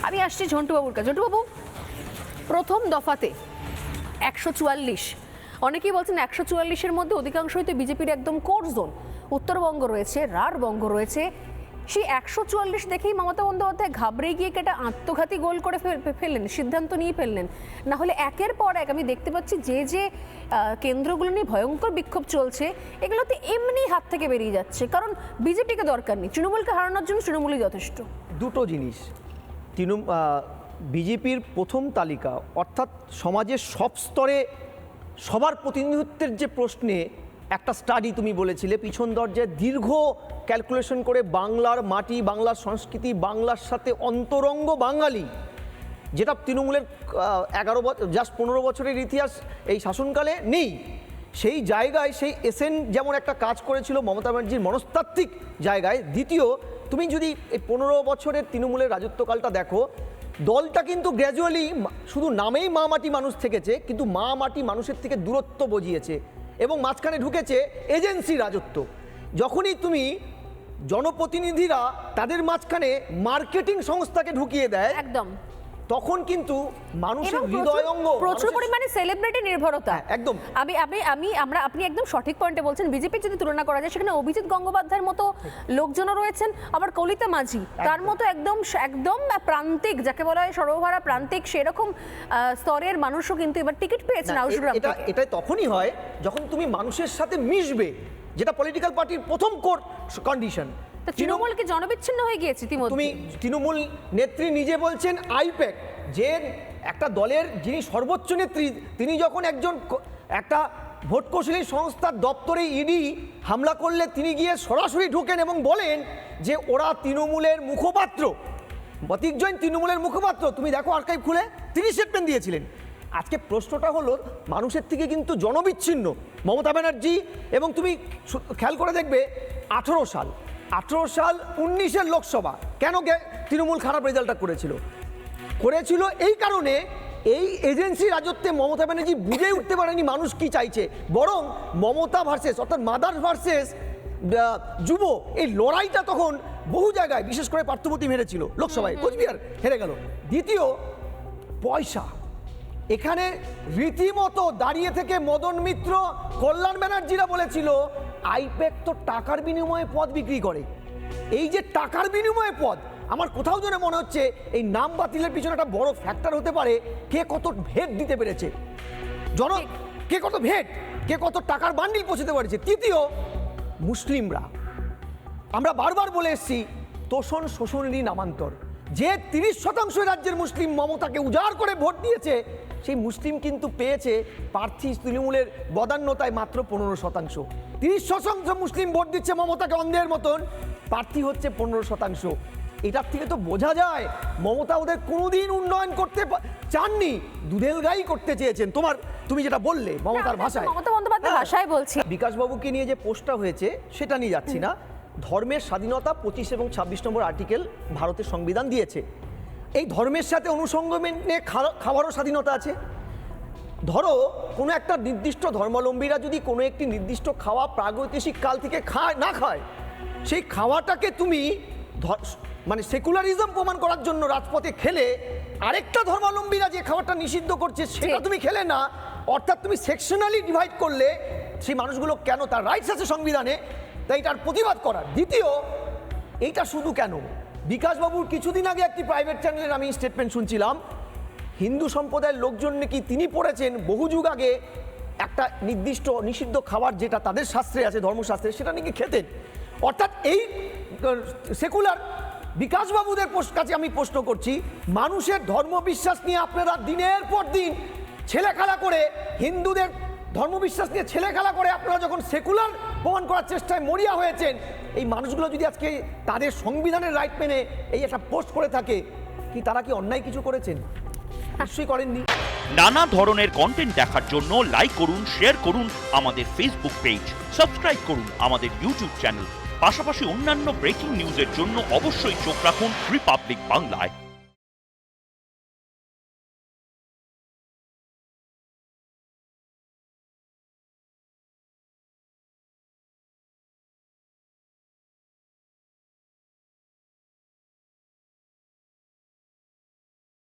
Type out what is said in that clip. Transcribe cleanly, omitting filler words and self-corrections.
আমি আসছি ঝন্টুবাবুর কাছে। ঝন্টুবাবু, প্রথম দফাতে 144, অনেকেই বলছেন 144-এর মধ্যে অধিকাংশই তো বিজেপির একদম কোর জোন। উত্তরবঙ্গ রয়েছে, রাঢ়বঙ্গ রয়েছে। সেই 144 দেখেই মমতা বন্দ্যোপাধ্যায় ঘাবড়ে গিয়ে একটা আত্মঘাতী গোল করে ফেললেন, সিদ্ধান্ত নিয়ে ফেললেন। না হলে একের পর এক আমি দেখতে পাচ্ছি যে কেন্দ্রগুলো নিয়ে ভয়ঙ্কর বিক্ষোভ চলছে, এগুলোতে এমনি হাত থেকে বেরিয়ে যাচ্ছে। কারণ বিজেপিকে দরকার নেই, তৃণমূলকে হারানোর জন্য তৃণমূলই যথেষ্ট। দুটো জিনিস, বিজেপির প্রথম তালিকা অর্থাৎ সমাজের সব স্তরে সবার প্রতিনিধিত্বের যে প্রশ্নে একটা স্টাডি তুমি বলেছিলে, পিছন দরজায় দীর্ঘ ক্যালকুলেশন করে বাংলার মাটি, বাংলার সংস্কৃতি, বাংলার সাথে অন্তরঙ্গ বাঙালি, যেটা তৃণমূলের 15 বছরের ইতিহাস এই শাসনকালে নেই। সেই জায়গায় সেই এসএন যেমন একটা কাজ করেছিল মমতা ব্যানার্জির মনস্তাত্ত্বিক জায়গায়। দ্বিতীয়, তুমি যদি এই 15 বছরের তৃণমূলের রাজত্বকালটা দেখো, দলটা কিন্তু গ্র্যাজুয়ালি শুধু নামেই মা মাটি মানুষ থেকেছে, কিন্তু মা মাটি মানুষের থেকে দূরত্ব বজিয়েছে এবং মাঝখানে ঢুকেছে এজেন্সি রাজত্ব। যখনই তুমি জনপ্রতিনিধিরা তাদের মাঝখানে মার্কেটিং সংস্থাকে ঢুকিয়ে দেয়, একদম তখন কিন্তু মানুষের হৃদয়ঙ্গ প্রচুর পরিমাণে সেলিব্রিটি নির্ভরতা। একদম আপনি একদম সঠিক পয়েন্টে বলছেন। বিজেপি যদি তুলনা করা যায়, সেখানে অভিজিৎ গঙ্গোপাধ্যায়ের মতো লোকজনও রয়েছেন, আবার কলিতা মাঝি তার মতো একদম প্রান্তিক, যাকে বলা হয় সর্বহারা প্রান্তিক, সেরকম স্তরের মানুষও কিন্তু এবার টিকিট পেয়েছেন আউশগ্রাম থেকে। এটা তখনই হয় যখন তুমি মানুষের সাথে মিশবে, যেটা পলিটিক্যাল পার্টির প্রথম কোর কন্ডিশন। তৃণমূল কি জনবিচ্ছিন্ন হয়ে গিয়েছে? তুমি তৃণমূল নেত্রী নিজে বলছেন আইপ্যাক, যে একটা দলের যিনি সর্বোচ্চ নেত্রী, তিনি যখন একটা ভোট কৌশলী সংস্থার দপ্তরে ইডি হামলা করলে তিনি গিয়ে সরাসরি ঢোকেন এবং বলেন যে ওরা তৃণমূলের মুখপাত্র, প্রতীক জৈন তৃণমূলের মুখপাত্র। তুমি দেখো আর্কাইভ খুলে, তিনি স্টেটমেন্ট দিয়েছিলেন। আজকে প্রশ্নটা হলো মানুষের থেকে কিন্তু জনবিচ্ছিন্ন মমতা ব্যানার্জি। এবং তুমি খেয়াল করে দেখবে 18 সাল 19-এর লোকসভা কেন তৃণমূল খারাপ রেজাল্টটা করেছিল এই কারণে, এই এজেন্সি রাজত্বে মমতা ব্যানার্জি বুঝে উঠতে পারেনি মানুষ কি চাইছে। বরং মমতা ভার্সেস অর্থাৎ মাদার ভার্সেস যুব, এই লড়াইটা তখন বহু জায়গায়, বিশেষ করে পার্থপ্রতিম হেরেছিল লোকসভায়, কোচবিহার হেরে গেল। দ্বিতীয়, পয়সা। এখানে রীতিমতো দাঁড়িয়ে থেকে মদন মিত্র, কল্যাণ ব্যানার্জিরা বলেছিল আইপ্যাক তো টাকার বিনিময়ে পদ বিক্রি করে। এই যে টাকার বিনিময়ে পদ, আমার কোথাও যেন মনে হচ্ছে এই নাম বাতিলের পিছনে একটা বড় ফ্যাক্টর হতে পারে। কে কত ভেট দিতে পেরেছে, কে কত টাকার বান্ডিল পৌঁছতে পেরেছে। তৃতীয়, মুসলিমরা, আমরা বারবার বলে এসেছি তোষণ শোষণেরই নামান্তর। যে 30% রাজ্যের মুসলিম মমতাকে উজাড় করে ভোট দিয়েছে, সেই মুসলিম কিন্তু পেয়েছে প্রার্থী তৃণমূলের বদান্যতায় মাত্র 15%। 30% মুসলিম ভোট দিচ্ছে মমতাকে অন্ধের মতন, প্রার্থী হচ্ছে 15%। এটার থেকে তো বোঝা যায় মমতা ওদের কোনোদিন উন্নয়ন করতে চাননি, দুধেল গাই করতে চেয়েছেন। তুমি যেটা বললে মমতার ভাষায়, মমতা বন্দ্যোপাধ্যায়ের ভাষায় বলছি। বিকাশবাবুকে নিয়ে যে পোস্টটা হয়েছে সেটা নিয়ে যাচ্ছি না। ধর্মের স্বাধীনতা 25 এবং 26 নম্বর আর্টিকেল ভারতের সংবিধান দিয়েছে। এই ধর্মের সাথে অনুসঙ্গনে খাওয়ারও স্বাধীনতা আছে। ধরো কোনো একটা নির্দিষ্ট ধর্মাবলম্বীরা যদি কোনো একটি নির্দিষ্ট খাওয়া প্রাগৈতিহাসিক কাল থেকে না খায়, সেই খাওয়াটাকে তুমি মানে সেকুলারিজম প্রমাণ করার জন্য রাজপথে খেলে, আরেকটা ধর্মাবলম্বীরা যে খাবারটা নিষিদ্ধ করছে সেটা তুমি খেলে না, অর্থাৎ তুমি সেকশনালি ডিভাইড করলে সেই মানুষগুলো কেন, তার রাইটস আছে সংবিধানে, তাই তার প্রতিবাদ করার। দ্বিতীয়, এইটা শুধু কেন, বিকাশবাবুর কিছুদিন আগে একটি প্রাইভেট চ্যানেলের আমি স্টেটমেন্ট শুনছিলাম, হিন্দু সম্প্রদায়ের লোকজন নাকি তিনি পড়েছেন বহু যুগ আগে একটা নির্দিষ্ট নিষিদ্ধ খাবার যেটা তাদের শাস্ত্রে আছে, ধর্মশাস্ত্রে, সেটা নাকি খেতেন। অর্থাৎ এই সেকুলার বিকাশবাবুদের কাছে আমি প্রশ্ন করছি, মানুষের ধর্মবিশ্বাস নিয়ে আপনারা দিনের পর দিন ছেলেখেলা করে, হিন্দুদের ধর্মবিশ্বাস নিয়ে ছেলেখেলা করে আপনারা যখন সেকুলার প্রমাণ করার চেষ্টায় মরিয়া হয়েছেন, এই মানুষগুলো যদি আজকে তাদের সংবিধানের রাইট মেনে এই একটা পোস্ট করে থাকে, কি তারা কি অন্যায় কিছু করেছেন? নিশ্চয়ই করেননি। নানা ধরনের কন্টেন্ট দেখার জন্য লাইক করুন, শেয়ার করুন আমাদের ফেসবুক পেজ, সাবস্ক্রাইব করুন আমাদের ইউটিউব চ্যানেল। পাশাপাশি অন্যান্য ব্রেকিং নিউজের জন্য অবশ্যই চোখ রাখুন রিপাবলিক বাংলায়।